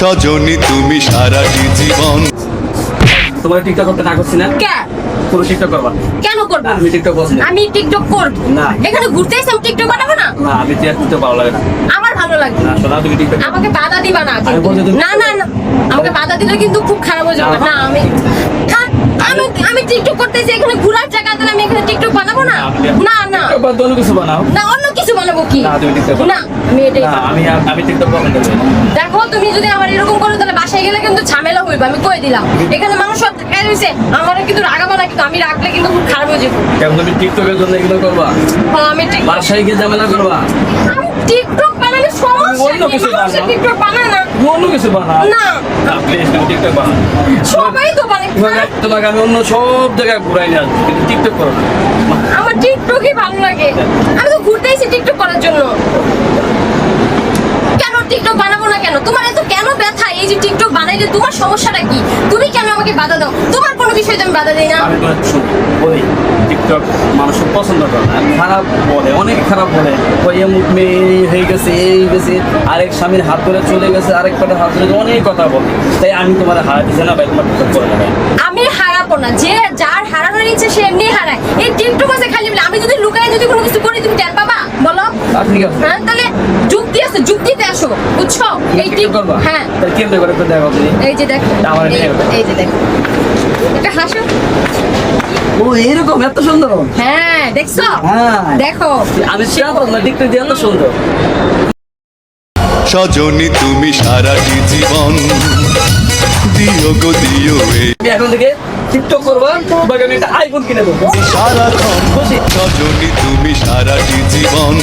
সজনী তুমি সারাটি জীবন। তোমার টিকটক করতে না করছি না? কে? পুরো টিকটক করবা? কেন করব? আমি টিকটক বলছি না। আমি টিকটক করব না। এখানে ঘুরতে এসে আমি টিকটক বানাবো না? না, আমি টিকটক ভালো লাগে না। আমার ভালো লাগে না, শোনা তুমি টিকটক আমাকে বাধা দিবা না আমি কিন্তু। বলছি তুমি- না না না আমাকে বাধা দিলে কিন্তু খুব খারাপ হয়ে যাবে। না। না আমি থাক, আমি টিকটক করতেছি এখানে ঘোরার জায়গা তাহলে আমি এখানে টিকটক বানাবো না। না না টিকটক বাদ অন্য কিছু বানাও। না অন্য কিছু বানাবো কি? না, তুমি টিকটক বানাও। না আমি এটাই না, আমি টিকটক বানাতে পারি না। দেখো তুমি যদি আমার এরকম করো তাহলে বাসায় গেলে কিন্তু ঝামেলা হইবে আমি কই দিলাম। এখানে মানুষ সব দেখা হইছে আমারে কিন্তু রাগাবো না কিন্তু আমি রাখলে কিন্তু খুব খারাপ হয়ে যাবে। কেন তুমি টিকটকের জন্য এগুলো করবা? আমি বাসায় গিয়ে ঝামেলা করবা? টিকটক বানালে অন্য কিছু সমস্যা বানাও। টিকটক বানায় না। তুমি অন্য কিছু বানাও। না প্লিজ তুমি টিকটক বানাও। সবাই তো বানায়। তোমাকে আমি অন্য সব জায়গায় ঘুরাই নিয়ে আসবো, কিন্তু টিকটক করো না। আমার টিকটকই ভালো লাগে। আমি তো ঘুরতে এসেছি টিকটক করার জন্য। কেন টিকটক বানাবো না কেন? তোমার এত কেন ব্যথা এই যে টিকটক বানাইলে তোমার সমস্যাটা কি? তুমি কেন আমাকে বাধা দাও? তোমার কোনো বিষয়ে আমি বাধা দেই না। আমি তোমার বলি টিকটক মানুষ পছন্দ করে না, খারাপ বলে, অনেক খারাপ বলে। ওই এমুক মেয়ে হয়ে গেছে, এই গেছে, আরেক স্বামীর হাত ধরে চলে গেছে, আরেক পাটা হাত ধরে অনেক কথা বলে। তাই আমি তোমার হারা দিচ্ছি না ভাই, তোমার টিকটক করে না ভাই। আমি হারাবো না, যে যার হারানোর ইচ্ছে সে এমনি হারায়। এই টিকটক আছে খালি বলে আমি যদি লুকাই যদি কোনো কিছু করি তুমি টের পাবা? বলো। ঠিক আছে, হ্যাঁ তাহলে যুক্তি আছে, যুক্তিতে আসো বুঝছো? এই টিকটক টিক করবা? হ্যাঁ তাহলে কেমনে করে একটু দেখো তুমি। এই যে দেখো আমার এই- এটা- এই যে দেখো এটা হাসো। ও এরকম এত সুন্দর? হ্যাঁ দেখছো? হ্যাঁ। দেখো আমি জানতাম না টিকটক দিয়ে এত সুন্দর। সজনী তুমি সারাটি জীবন দিও গো দিও এ আমি এখন থেকে টিকটক করবো, তোমাকে আমি একটা আইফোন কিনে দেবো। সারাক্ষণ সজনী তুমি সারাটি জীবন